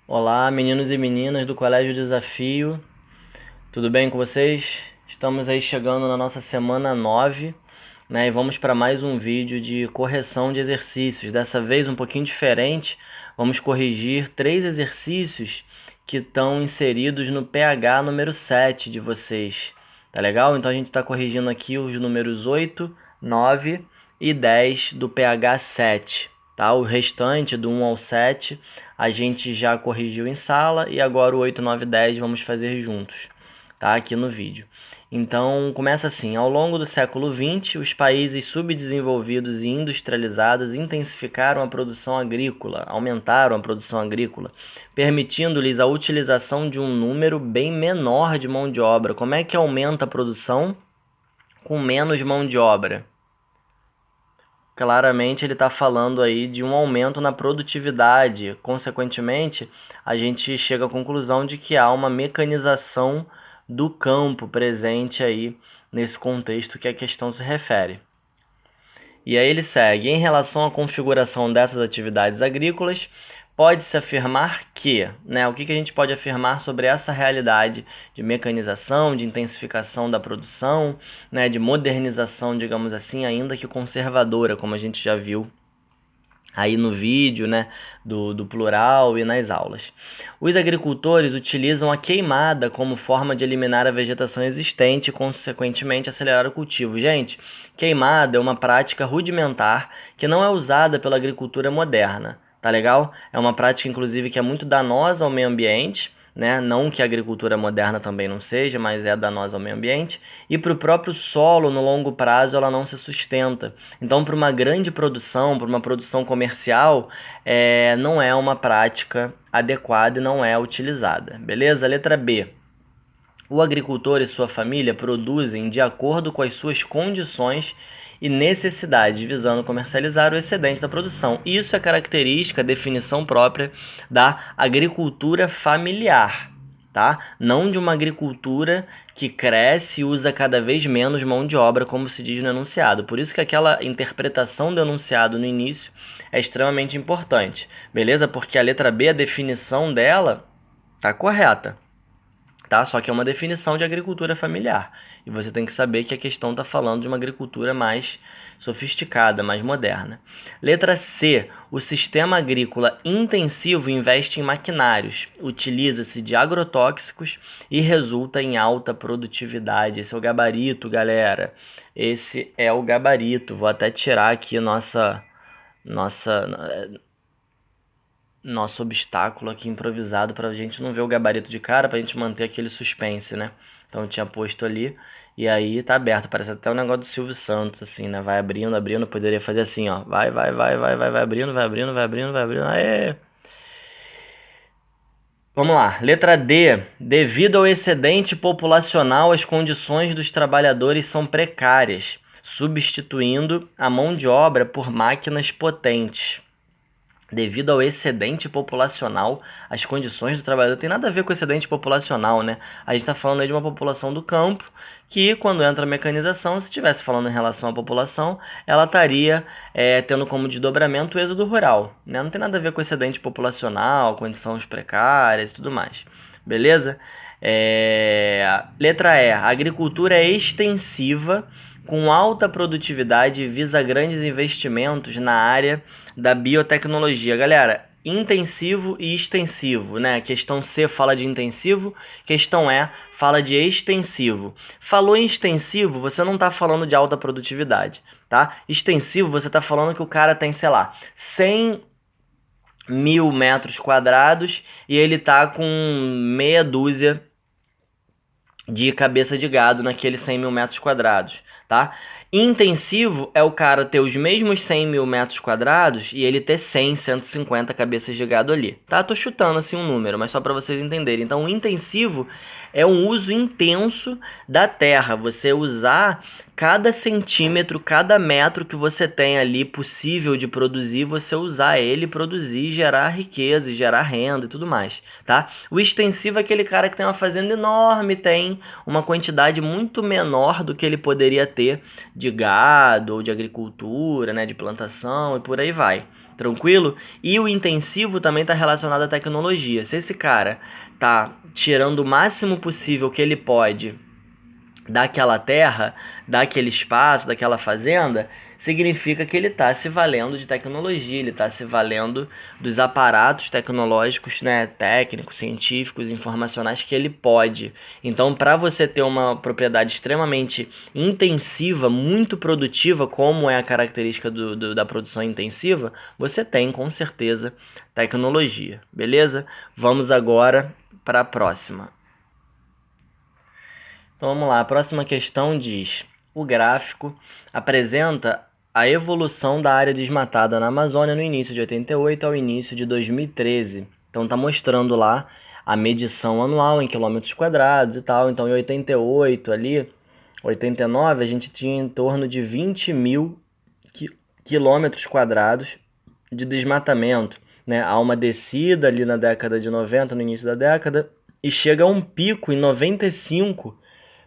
Olá, meninos e meninas do Colégio Desafio, tudo bem com vocês? Estamos aí chegando na nossa semana 9, né? E vamos para mais um vídeo de correção de exercícios. Dessa vez um pouquinho diferente, vamos corrigir 3 exercícios que estão inseridos no PH número 7 de vocês, tá legal? Então a gente está corrigindo aqui os números 8, 9 e 10 do PH 7. Tá? O restante, do 1 ao 7, a gente já corrigiu em sala e agora o 8, 9 e 10 vamos fazer juntos, tá? Aqui no vídeo. Então, começa assim: ao longo do século XX, os países subdesenvolvidos e industrializados intensificaram a produção agrícola, aumentaram a produção agrícola, permitindo-lhes a utilização de um número bem menor de mão de obra. Como é que aumenta a produção com menos mão de obra? Claramente ele está falando aí de um aumento na produtividade. Consequentemente, a gente chega à conclusão de que há uma mecanização do campo presente aí nesse contexto que a questão se refere. E aí ele segue: em relação à configuração dessas atividades agrícolas, pode-se afirmar que, né, o que a gente pode afirmar sobre essa realidade de mecanização, de intensificação da produção, né, de modernização, digamos assim, ainda que conservadora, como a gente já viu aí no vídeo, né, do plural e nas aulas. Os agricultores utilizam a queimada como forma de eliminar a vegetação existente e, consequentemente, acelerar o cultivo. Gente, queimada é uma prática rudimentar que não é usada pela agricultura moderna, tá legal? É uma prática, inclusive, que é muito danosa ao meio ambiente, né? Não que a agricultura moderna também não seja, mas é danosa ao meio ambiente. E para o próprio solo, no longo prazo, ela não se sustenta. Então, para uma grande produção, para uma produção comercial, não é uma prática adequada e não é utilizada. Beleza? Letra B. O agricultor e sua família produzem de acordo com as suas condições e necessidades, visando comercializar o excedente da produção. Isso é característica, definição própria da agricultura familiar, tá? Não de uma agricultura que cresce e usa cada vez menos mão de obra, como se diz no enunciado. Por isso que aquela interpretação do enunciado no início é extremamente importante, beleza? Porque a letra B, a definição dela, tá correta. Tá? Só que é uma definição de agricultura familiar. E você tem que saber que a questão está falando de uma agricultura mais sofisticada, mais moderna. Letra C. O sistema agrícola intensivo investe em maquinários, utiliza-se de agrotóxicos e resulta em alta produtividade. Esse é o gabarito, galera. Esse é o gabarito. Vou até tirar aqui nossa nosso obstáculo aqui improvisado pra gente não ver o gabarito de cara, pra gente manter aquele suspense, né? Então eu tinha posto ali e aí tá aberto, parece até um negócio do Silvio Santos, assim, né? Vai abrindo, abrindo, poderia fazer assim, ó. Vai abrindo, vai abrindo, vai abrindo, vai abrindo. Aê! Vamos lá, letra D. Devido ao excedente populacional, as condições dos trabalhadores são precárias, substituindo a mão de obra por máquinas potentes. Devido ao excedente populacional, as condições do trabalhador tem nada a ver com excedente populacional, né? A gente está falando aí de uma população do campo que, quando entra a mecanização, se estivesse falando em relação à população, ela estaria tendo como desdobramento o êxodo rural, né? Não tem nada a ver com excedente populacional, condições precárias e tudo mais, beleza? Letra E. A agricultura é extensiva, com alta produtividade e visa grandes investimentos na área da biotecnologia. Galera, intensivo e extensivo, né? Questão C fala de intensivo, questão E fala de extensivo. Falou em extensivo, você não está falando de alta produtividade, tá? Extensivo, você está falando que o cara tem, sei lá, 100.000 metros quadrados e ele tá com meia dúzia de cabeça de gado naqueles 100.000 metros quadrados, tá? Intensivo é o cara ter os mesmos 100.000 metros quadrados e ele ter 100, 150 cabeças de gado ali, tá? Tô chutando assim um número, mas só para vocês entenderem. Então, o intensivo é um uso intenso da terra, você usar cada centímetro, cada metro que você tem ali possível de produzir, você usar ele, produzir, gerar riqueza, gerar renda e tudo mais, tá? O extensivo é aquele cara que tem uma fazenda enorme, tem tem uma quantidade muito menor do que ele poderia ter de gado ou de agricultura, né, de plantação e por aí vai. Tranquilo? E o intensivo também está relacionado à tecnologia. Se esse cara tá tirando o máximo possível que ele pode daquela terra, daquele espaço, daquela fazenda, significa que ele está se valendo de tecnologia, ele está se valendo dos aparatos tecnológicos, né, técnicos, científicos, informacionais que ele pode. Então, para você ter uma propriedade extremamente intensiva, muito produtiva, como é a característica da produção intensiva, você tem com certeza tecnologia, beleza? Vamos agora para a próxima. Então vamos lá, a próxima questão diz: o gráfico apresenta a evolução da área desmatada na Amazônia no início de 88 ao início de 2013. Então está mostrando lá a medição anual em quilômetros quadrados e tal. Então em 88 ali, 89, a gente tinha em torno de 20 mil quilômetros quadrados de desmatamento, né? Há uma descida ali na década de 90, no início da década, e chega a um pico em 95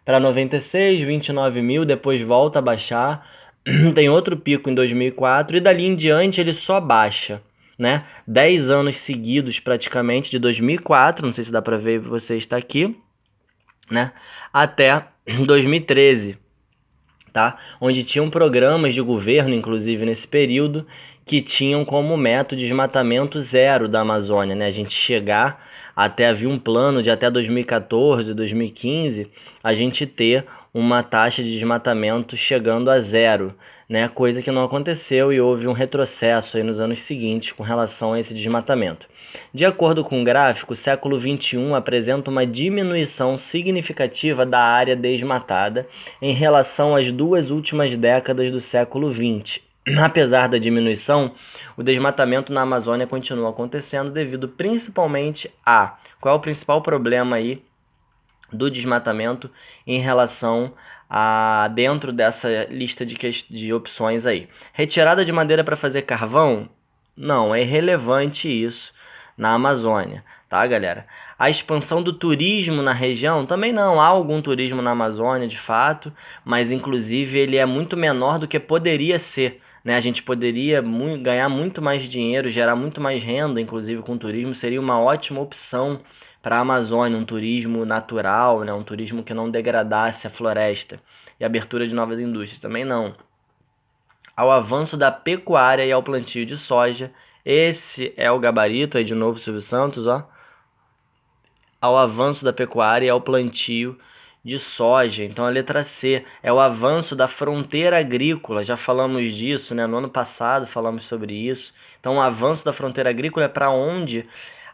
para 96, 29 mil, depois volta a baixar, tem outro pico em 2004 e dali em diante ele só baixa, né? 10 anos seguidos praticamente, de 2004, não sei se dá para ver, você está aqui, né? Até 2013, tá? Onde tinham programas de governo, inclusive nesse período, que tinham como meta o desmatamento zero da Amazônia, né? A gente chegar até, havia um plano de até 2014, 2015, a gente ter uma taxa de desmatamento chegando a zero, né? Coisa que não aconteceu e houve um retrocesso aí nos anos seguintes com relação a esse desmatamento. De acordo com o gráfico, o século XXI apresenta uma diminuição significativa da área desmatada em relação às duas últimas décadas do século XX. Apesar da diminuição, o desmatamento na Amazônia continua acontecendo devido principalmente a... Qual é o principal problema aí do desmatamento em relação a dentro dessa lista de opções aí? Retirada de madeira para fazer carvão? Não, é irrelevante isso na Amazônia, tá, galera? A expansão do turismo na região? Também não, há algum turismo na Amazônia, de fato, mas inclusive ele é muito menor do que poderia ser, né? A gente poderia ganhar muito mais dinheiro, gerar muito mais renda, inclusive com o turismo, seria uma ótima opção para a Amazônia, um turismo natural, né? Um turismo que não degradasse a floresta, e abertura de novas indústrias, também não. Ao avanço da pecuária e ao plantio de soja, esse é o gabarito aí de novo, Silvio Santos, ó. Ao avanço da pecuária e ao plantio de soja. Então a letra C é o avanço da fronteira agrícola. Já falamos disso, né? No ano passado falamos sobre isso. Então o avanço da fronteira agrícola é para onde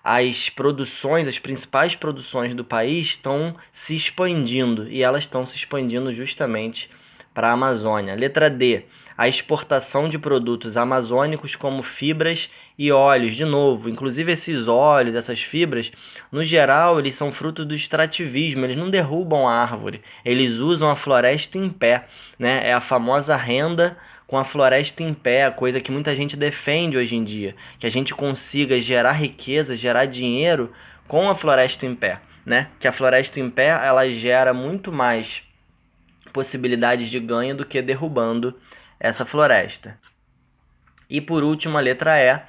as produções, as principais produções do país estão se expandindo, e elas estão se expandindo justamente para a Amazônia. Letra D, a exportação de produtos amazônicos como fibras e óleos. De novo, inclusive esses óleos, essas fibras, no geral, eles são fruto do extrativismo, eles não derrubam a árvore, eles usam a floresta em pé, né? É a famosa renda com a floresta em pé, a coisa que muita gente defende hoje em dia, que a gente consiga gerar riqueza, gerar dinheiro com a floresta em pé, né? Que a floresta em pé, ela gera muito mais possibilidades de ganho do que derrubando essa floresta. E por último, a letra E,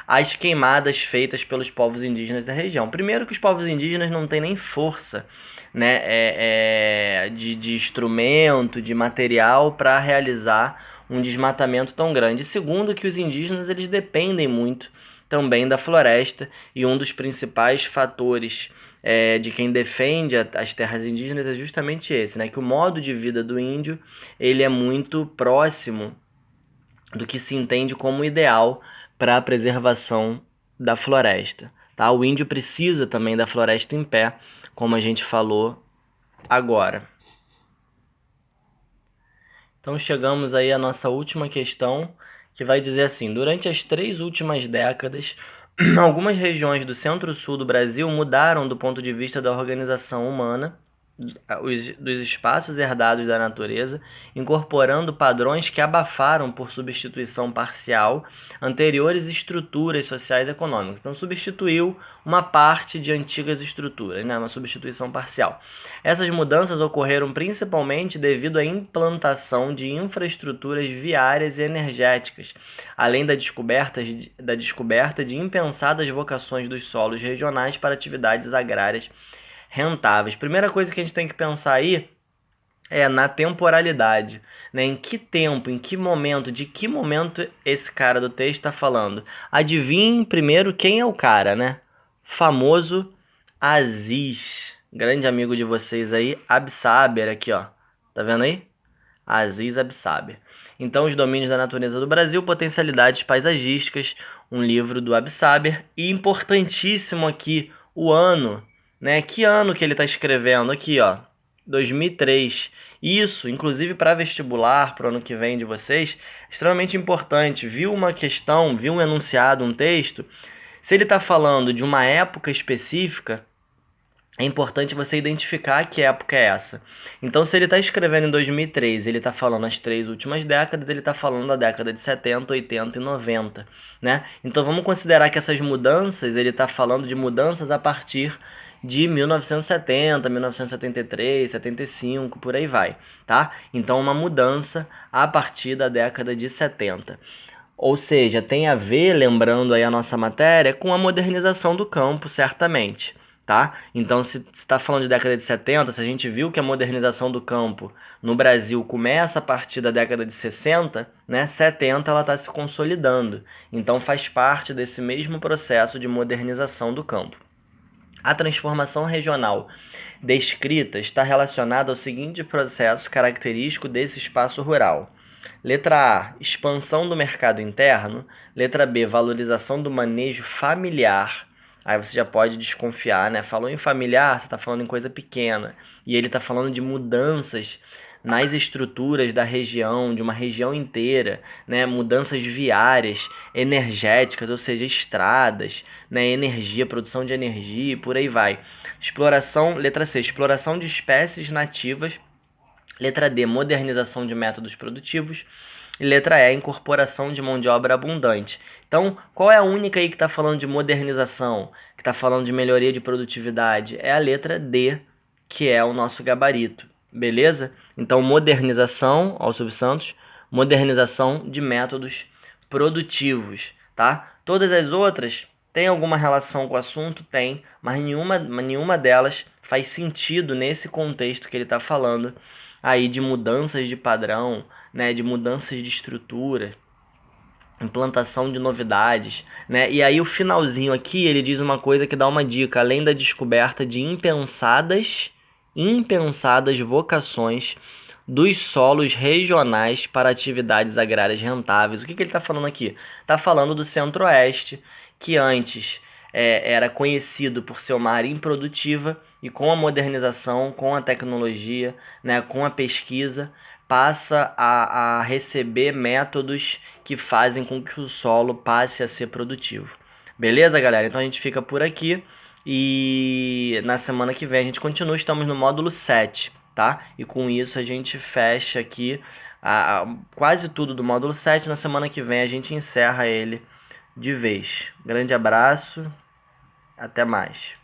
as queimadas feitas pelos povos indígenas da região. Primeiro que os povos indígenas não têm nem força, né, de instrumento, de material para realizar um desmatamento tão grande. Segundo que os indígenas eles dependem muito também da floresta, e um dos principais fatores de quem defende as terras indígenas é justamente esse, né, que o modo de vida do índio ele é muito próximo do que se entende como ideal para a preservação da floresta, tá? O índio precisa também da floresta em pé, como a gente falou agora. Então chegamos aí à nossa última questão, que vai dizer assim: durante as 3 últimas décadas, algumas regiões do centro-sul do Brasil mudaram do ponto de vista da organização humana, dos espaços herdados da natureza, incorporando padrões que abafaram por substituição parcial anteriores estruturas sociais e econômicas. Então, substituiu uma parte de antigas estruturas, né? Uma substituição parcial. Essas mudanças ocorreram principalmente devido à implantação de infraestruturas viárias e energéticas, além da descoberta de impensadas vocações dos solos regionais para atividades agrárias rentáveis. Primeira coisa que a gente tem que pensar aí é na temporalidade, né? Em que tempo, em que momento, de que momento esse cara do texto está falando? Adivinhe primeiro quem é o cara, né? Famoso Aziz, grande amigo de vocês aí, Absaber aqui, ó. Tá vendo aí? Aziz Absaber. Então, Os Domínios da Natureza do Brasil, Potencialidades Paisagísticas, um livro do Absaber. E importantíssimo aqui, o ano, né? Que ano que ele está escrevendo? Aqui, ó, 2003. Isso, inclusive para vestibular, para o ano que vem de vocês, extremamente importante. Viu uma questão, viu um enunciado, um texto, se ele está falando de uma época específica, é importante você identificar que época é essa. Então, se ele está escrevendo em 2003, ele está falando as 3 últimas décadas, ele está falando da década de 70, 80 e 90, né? Então, vamos considerar que essas mudanças, ele está falando de mudanças a partir de 1970, 1973, 75, por aí vai, tá? Então, uma mudança a partir da década de 70. Ou seja, tem a ver, lembrando aí a nossa matéria, com a modernização do campo, certamente. Tá? Então, se está falando de década de 70, se a gente viu que a modernização do campo no Brasil começa a partir da década de 60, né, 70 ela está se consolidando. Então, faz parte desse mesmo processo de modernização do campo. A transformação regional descrita está relacionada ao seguinte processo característico desse espaço rural. Letra A, expansão do mercado interno. Letra B, valorização do manejo familiar. Aí você já pode desconfiar, né? Falou em familiar, você está falando em coisa pequena. E ele está falando de mudanças nas estruturas da região, de uma região inteira, né? Mudanças viárias, energéticas, ou seja, estradas, né? Energia, produção de energia e por aí vai. Exploração, letra C, exploração de espécies nativas. Letra D, modernização de métodos produtivos. E letra E, incorporação de mão de obra abundante. Então, qual é a única aí que está falando de modernização, que está falando de melhoria de produtividade? É a letra D, que é o nosso gabarito, beleza? Então, modernização, ó, Silvio Santos, modernização de métodos produtivos, tá? Todas as outras têm alguma relação com o assunto? Tem, mas nenhuma delas faz sentido nesse contexto que ele está falando aí de mudanças de padrão, né, de mudanças de estrutura, implantação de novidades, né? E aí o finalzinho aqui, ele diz uma coisa que dá uma dica, além da descoberta de impensadas vocações dos solos regionais para atividades agrárias rentáveis. O que ele está falando aqui? Está falando do Centro-Oeste, que antes era conhecido por ser uma área improdutiva e com a modernização, com a tecnologia, né, com a pesquisa, passa a receber métodos que fazem com que o solo passe a ser produtivo. Beleza, galera? Então a gente fica por aqui e na semana que vem a gente continua. Estamos no módulo 7, tá? E com isso a gente fecha aqui quase tudo do módulo 7. Na semana que vem a gente encerra ele de vez. Grande abraço, até mais.